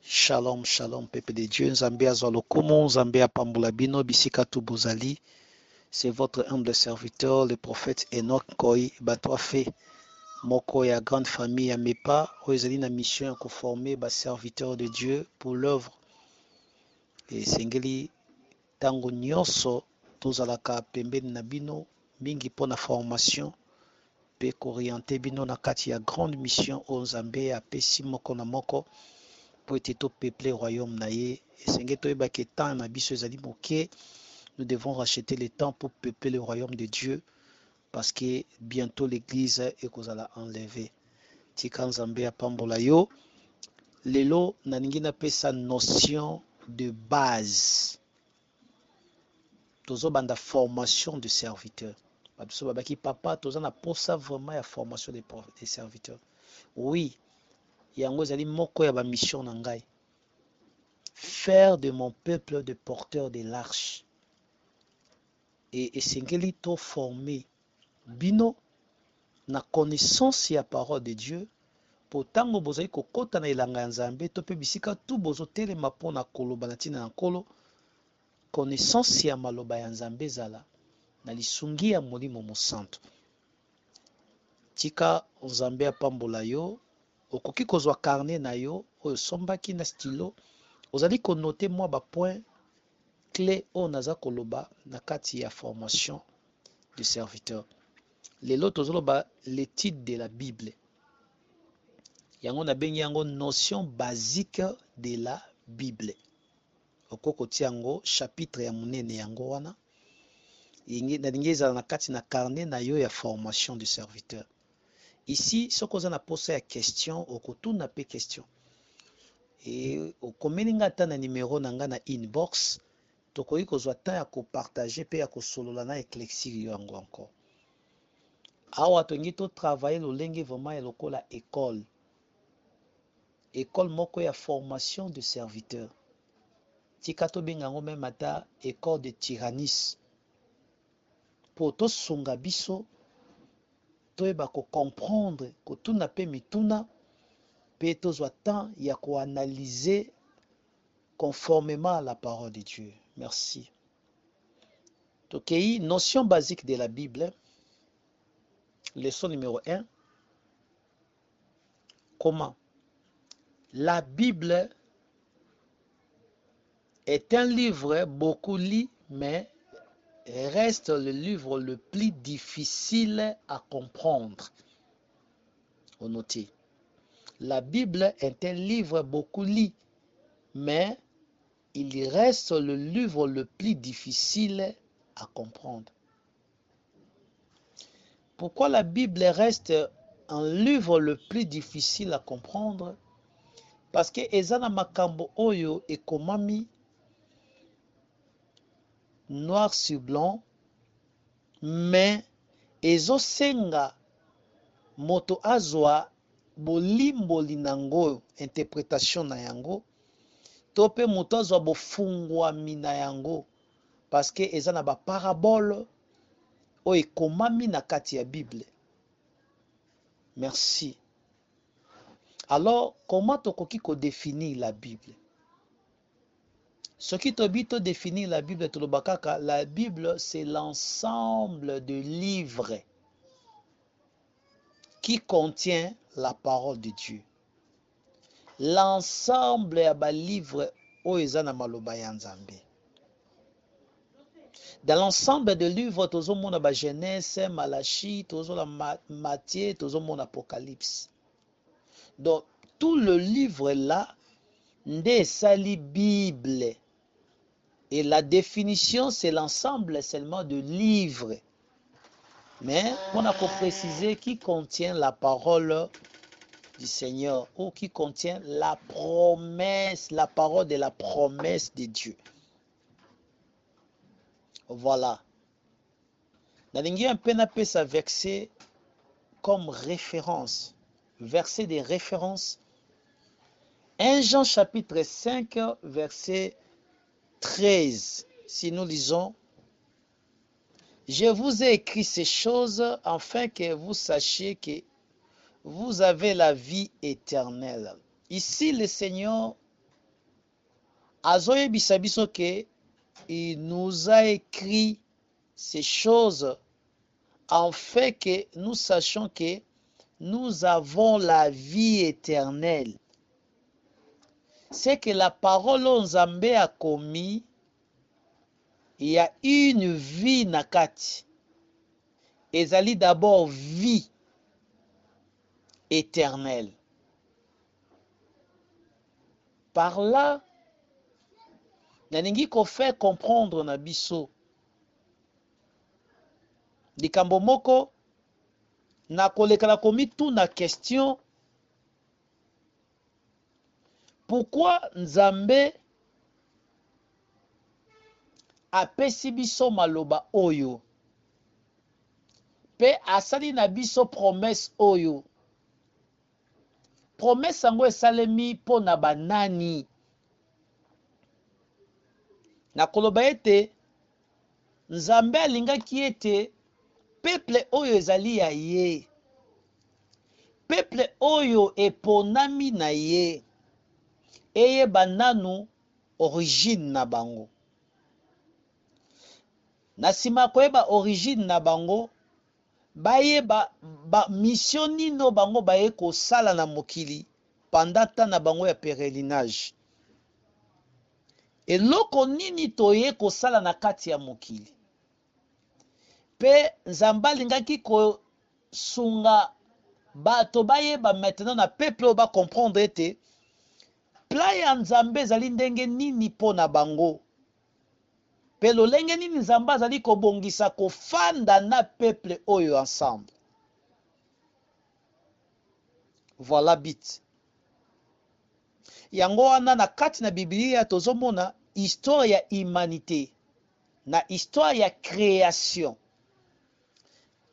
Shalom, shalom, peuple de Dieu. Nzambe azwa lokumu, Nzambe apambola bino, bisika tu bozali. C'est votre humble serviteur, le prophète Enoch Koy Batwafe, moko ya grande famille ya Mepa, oyo ezali na mission ya koformer ba serviteur de Dieu pour l'œuvre. Esengeli tango nyonso tozalaka pembeni na bino mingi mpona formation pe kooriente bino na kati ya grande mission oyo Nzambe apesi moko na moko po ete topeuple royaume na ye. Esengeli toyeba ke temps na biso ezali moke. Nous devons racheter le temps pour peupler le royaume de Dieu parce que bientôt l'église est kozala enlevée. Tika Nzambe apambola yo. Lelo naningi napesa notion de base. Tozo banda formation de serviteurs. Babiso babaki papa toza na posa vraiment ya formation des serviteurs. Oui, yango ezali moko ya ba mission na ngai. Faire de mon peuple de porteurs de l'arche. Et esengeli to former bino na connaissance ya parole de Dieu po tango bozali kokota na elanga ya Nzambe to pe bisika tu bozotelema mpona koloba na ntina na nkolo connaissance ya maloba ya Nzambe ezala na lisungi ya Molimo Mosantu. Tika Nzambe apambola yo, okoki kozwa carnet na yo oyo sombaki na stylo, ozali konote mwa ba point clé oyo naza koloba na kati ya formation de serviteur. Lelo tozoloba l'étude de la Bible. Yango na bengi yango notion basique de la Bible. Okoko tiango chapitre ya munene yango wana. Nalingi ezala na kati na carnet na yo ya formation de serviteur. Ici, soko za na posa ya question, okotuna pe question. Et okomeli nga ata na numéro na nga na inbox, tokoki kozwa temps ya kopartager pe ya kosolola na éclaircir yo yango encore. Awa tongi to travailler lolenge vraiment ya lokola école. École moko ya formation de serviteur. Tika to benga ngo même ata école de tyrannis. Po to sunga biso toyeba ko comprendre ko tuna pe mituna pe tozwa temps ya ko analyser conformément à la parole de Dieu. Merci. Tokei notion basique de la Bible. Leçon numéro 1. Comment? La Bible est un livre beaucoup lu, mais reste le livre le plus difficile à comprendre. Au noter. La Bible est un livre beaucoup lu, mais il reste le livre le plus difficile à comprendre. Pourquoi la Bible reste un livre le plus difficile à comprendre? Parce que ezana makambo oyo ekomami noir sur blanc, mais ezosenga moto azwa bolimboli nango, interprétation na yango, to pe moto azwa bofungwami na yango, parce que ezana ba parabole oyo ekomami na kati ya Bible. Merci. Alors, comment tokoki ko définir la Bible? Ce qui te définir la Bible, la Bible, c'est l'ensemble de livres qui contient la parole de Dieu. L'ensemble ya livres oyo eza na maloba ya Nzambe. Dans l'ensemble de livres, tozomona ba Genèse, Malachie, tozomona Matthieu, tozomona Apocalypse. Donc, tout le livre là, nde esali Bible. Et la définition, c'est l'ensemble seulement de livres. Mais on a précisé qui contient la parole du Seigneur ou qui contient la promesse, la parole de la promesse de Dieu. Voilà. Nalingi un peu napé sa verset comme référence. Verset de référence. 1 Jean chapitre 5, verset 13. Si nous lisons, je vous ai écrit ces choses afin que vous sachiez que vous avez la vie éternelle. Ici, le Seigneur azoyebisa biso ke il nous a écrit ces choses en fait que nous sachions que nous avons la vie éternelle. C'est que la parole Nzambe a commis, il y a une vie nakati. Ezali d'abord vie éternelle. Par là, nalingi ko faire comprendre na biso likambo moko na kolekala komi tout na question. Pourquoi Nzambe apesi biso maloba oyo pe asali na biso promesse oyo? Promesse yango esalemi mpo na banani? Na koloba ete Nzambe alingaki ete peuple oyo ezali ya ye, peuple oyo eponami na ye, eyeba nanu origine na bango. Na sima koyeba origine na bango, bayeba mission nino bango baye kosala na mokili pendant temps na bango ya pèlerinage. Eloko nini toye kosala na kati ya mokili. Pe Nzambe alingaki kosunga bato bayeba maintenant na peuple ba comprendre ete plan ya Nzambe ezali ndenge nini mpo na bango. Pe lolenge nini Nzambe azali kobongisa kofanda na peuple oyo ensemble. Voilà bit. Yango wana na kati na Biblia tozomona histoire ya humanité na histoire ya création.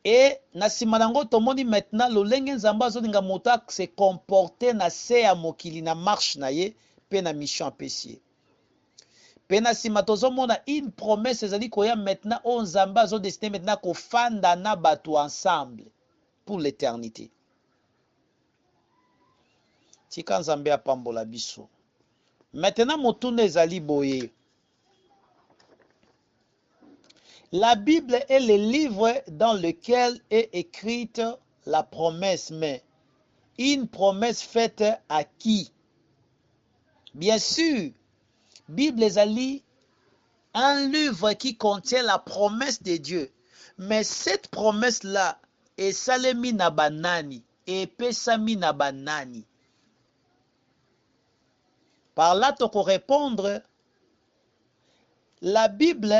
Et na sima nango tomoni maintenant lolenge Nzambe azolinga moto se comporter na se ya mokili na marche na ye pe na mission apesi. Pe na sima tozomona une promesse ezali koya maintenant o Nzambe azodesine maintenant kofanda na bato ensemble pour l'éternité. Tika Nzambe apambola biso. Maintenant motuna ezali boye. La Bible est le livre dans lequel est écrite la promesse, mais une promesse faite à qui? Bien sûr, Bible ezali un livre qui contient la promesse de Dieu, mais cette promesse-là est salemi na banani et pesami na banani. Par là, tu peux répondre, la Bible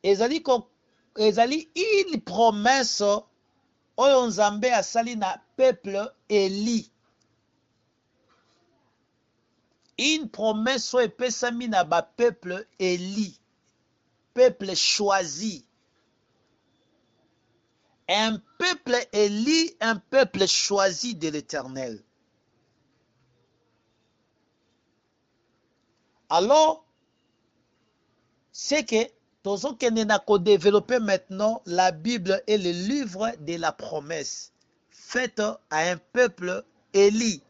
ezali une promesse oyo Nzambe asali na peuple Eli. Une promesse oyo epesami na ba peuple Eli, peuple choisi. Un peuple Eli, un peuple choisi de l'Éternel. Alors, c'est que Tozo Kenena ko développer maintenant la Bible et le livre de la promesse faite à un peuple Eli.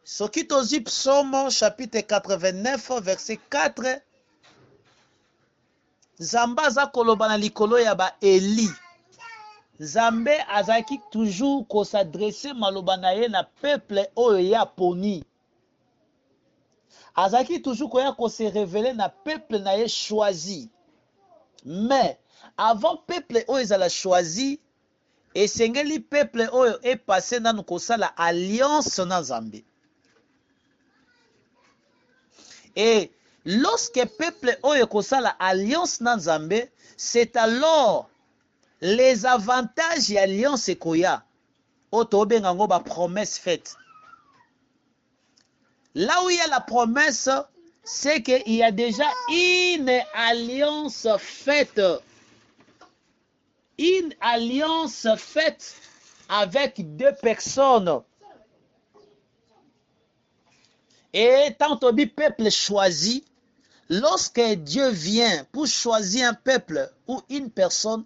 Ce qui tozi Psaume chapitre 89 verset 4, Nzambe aza koloba na likolo ya ba Eli. Nzambe azaki toujours ko s'adresser maloba na ye na peuple oyo ya poni. Azaki toujours koya ko se révéler na peuple na ye choisi. Mais avant peuple oyo ezala choisi, esengeli peuple oyo est passé nanu kosala alliance na Nzambe. Et lorsque peuple oyo kosala alliance na Nzambe, c'est alors les avantages ya alliance koya oto bengango ba promesse faite. Là où il y a la promesse, c'est qu'il y a déjà une alliance faite. Une alliance faite avec deux personnes. Et tant on dit peuple choisi, lorsque Dieu vient pour choisir un peuple ou une personne,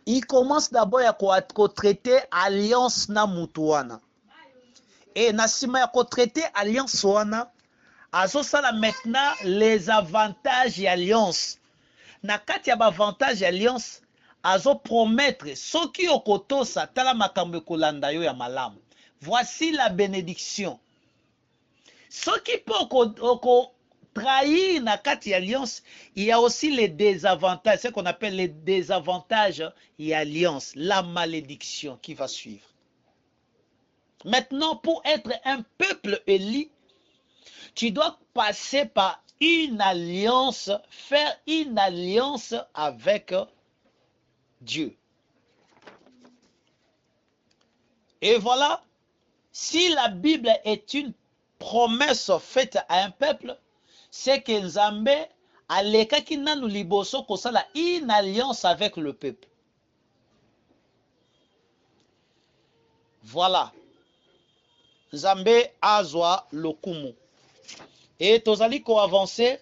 il commence d'abord à traiter alliance na mutuana. Et na sima ya traiter alliance wana, azosala maintenant les avantages ya alliance. Na kati ya avantage ya alliance, azo promettre soki okotosa tala makambo ekolanda yo ya malamu. Voici la bénédiction. Soki oko trahir na kati ya alliance, il y a aussi les désavantages, ce qu'on appelle les désavantages et alliance, la malédiction qui va suivre. Maintenant, pour être un peuple élu, tu dois passer par une alliance, faire une alliance avec Dieu. Et voilà, si la Bible est une promesse faite à un peuple, c'est que Nzambe alekaki nanu liboso kosala une alliance avec le peuple. Voilà. Nzambe azwa lokumu. Et tozali ko avancer.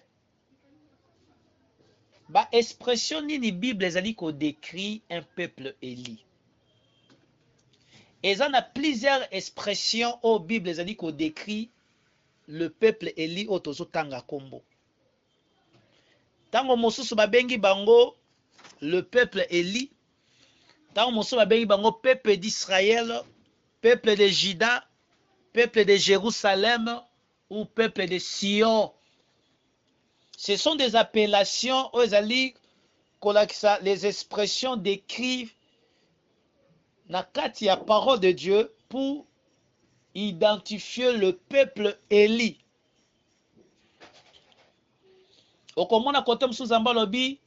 Ba expression nini Bible ezali ko décrit un peuple élu. Et ça a plusieurs expressions au Bible ezali ko décrit le peuple élu au tozo tanga kombo. Tango mosusu babengi bango le peuple élu, tango mosusu babengi bango peuple d'Israël, peuple de Juda, peuple de Jérusalem ou peuple de Sion. Ce sont des appellations aux ezali kolakisa les expressions décrivent na kati ya parole de Dieu pour identifier le peuple élu. Okomona kote msu Nzambe alobi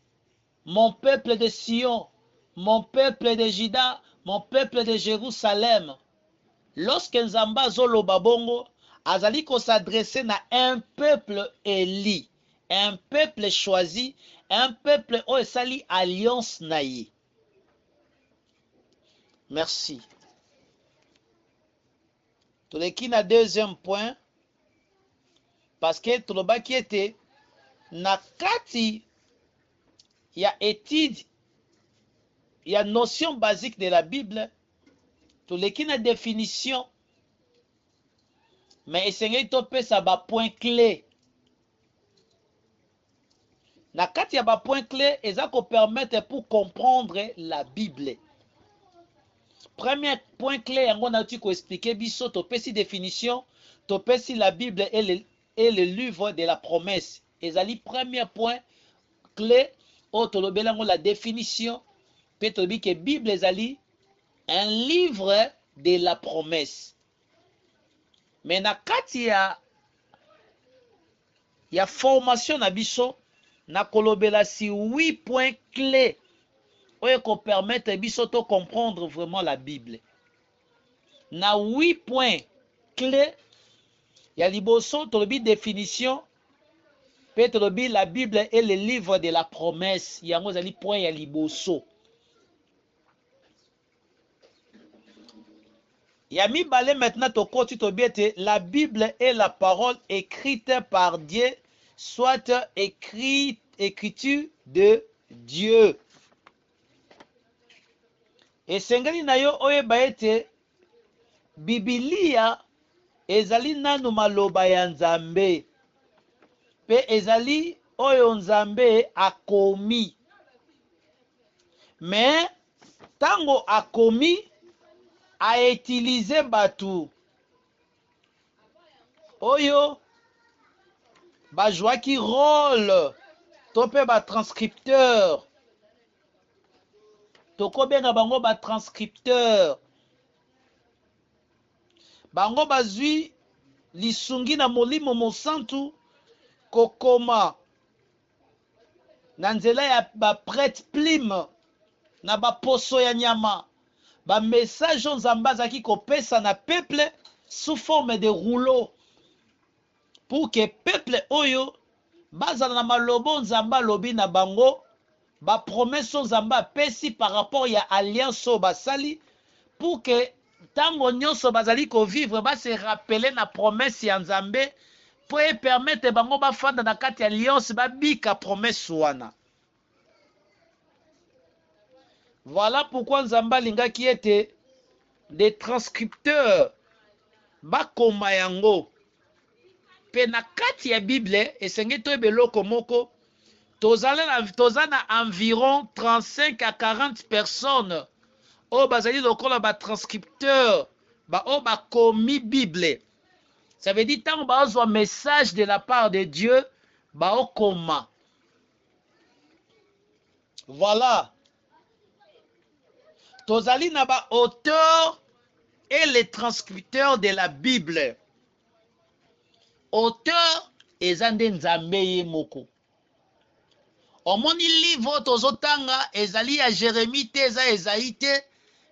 mon peuple de Sion, mon peuple de Juda, mon peuple de Jérusalem. Lorsque Nzambe azoloba bongo, azali ko s'adresser na un peuple élu, un peuple choisi, un peuple oyo esali alliance na ye. Merci. Toleki na deuxième point, parce que tolobaki ete na kati ya étude, ya notion basique de la Bible, toleki na définition, mais esengeli topesa ba point clé. Na kati ya ba point clé, eza ko permettre pour comprendre la Bible. Premier point clé, yango na tu ko expliquer biso, topesi définition, topesi la Bible et le livre de la promesse. Ezali premier point clé, o tolobelango la définition, pe tolobi que Bible ezali un livre de la promesse. Mais na kati ya formation na biso, na kolobela si 8 points clés oyo ko permettre biso to comprendre vraiment la Bible. Na 8 points clés ya liboso tolobi définition, pe tolobi la Bible est le livre de la promesse. Yango ezali point ya liboso. Ya mibale maintenant tokoti tobi ete la Bible est la parole écrite par Dieu, soit écriture de Dieu. Esengeli na yo oyeba ete Bibilia ezali nanu maloba ya Nzambe, pe ezali oyo Nzambe akomi. Mais tango akomi, a utilisé batu oyo bajouaki rôle to pe ba transcripteur, tokobenga bango ba transcripteur. Bango bazwi lisungi na molimo mosantu kokoma na nzela ya ba prêtre plume na ba poso ya nyama, ba message Nzambe azaki kopesa na peuple sous forme de rouleau, pour que peuple oyo bazala na malobo Nzambe alobi na bango, ba promesse Nzambe apesi par rapport ya alliance oyo basali, pour que tango nyonso bazali ko vivre ba se rappeler na promesse ya Nzambe, pour permettre bango bafanda na kati ya alliance babika promesse wana. Voilà pourquoi Nzambe alingaki ete des transcripteurs bakoma yango. Pe na kati ya Bible esenge toyeba eloko moko, toza na environ 35 à 40 personnes oyo bazali lokola batranscripteur oyo bakomi Bible. Ça veut dire ntango bazwa message de la part de Dieu baokoma. Voilà. Tozali na ba auteur et les transcripteurs de la Bible. Auteur eza nde Nzambe ye moko. Omoni livre tozotanga ezali ya Jérémie te, eza Esaïe te,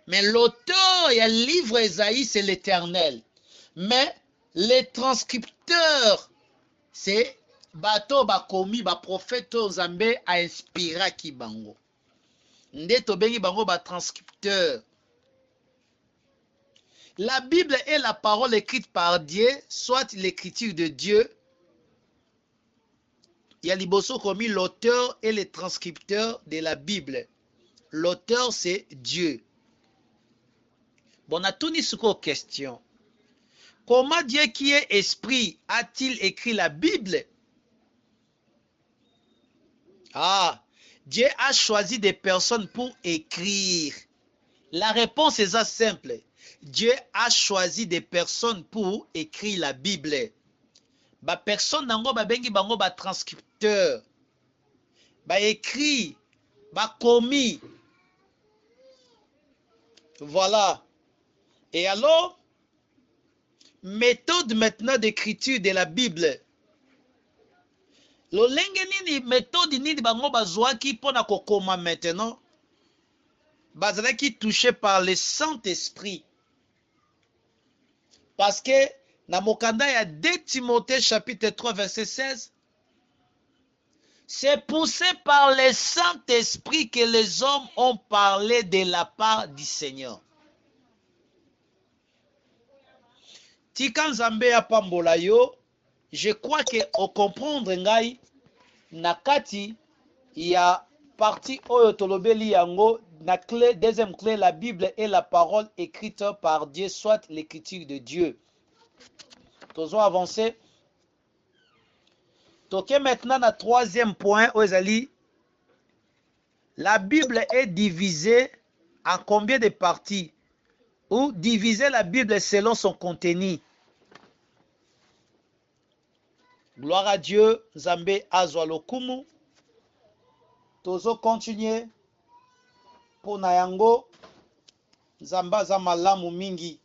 mais l'auteur ya livre Esaïe c'est l'Éternel. Mais les transcripteurs c'est bato bakomi ba prophète Nzambe a inspiraki bango. Nde tobengi bango ba transcripteurs. La Bible est la parole écrite par Dieu, soit l'écriture de Dieu. Il y a liboso commis l'auteur et les transcripteurs de la Bible. L'auteur c'est Dieu. Bon, on a tout ni suko question. Comment Dieu qui est esprit a-t-il écrit la Bible? Ah, Dieu a choisi des personnes pour écrire. La réponse est ça simple. Dieu a choisi des personnes pour écrire la Bible. Ba personne nango ba bengi bango ba transcripteur. Ba écrit, ba commis. Voilà. Et alors, méthode maintenant d'écriture de la Bible. Lolenge nini méthode nini bango bazwaki pona kokoma maintenant? Bazalaki touché par le Saint-Esprit. Parce que dans Mokanda, il y a 2 Timothée chapitre 3 verset 16. C'est poussé par le Saint-Esprit que les hommes ont parlé de la part du Seigneur. Tika Nzambe ya pambola yo, je crois que au comprendre ngai nakati ya partie oyo tolobeli yango na clé, deuxième clé, la Bible est la parole écrite par Dieu, soit l'écriture de Dieu. Tozo avancer. Toke maintenant na troisième point, Ozali. La Bible est divisée en combien de parties? Ou diviser la Bible selon son contenu. Gloire à Dieu, Nzambe azwa lokumu. Tozo continuer. Pona yango, Nzambe aza malamu mingi.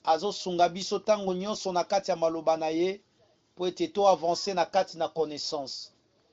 Azo sunga biso tango nyonso na kati ya maloba na ye, po ete to avancer na kati na connaissance.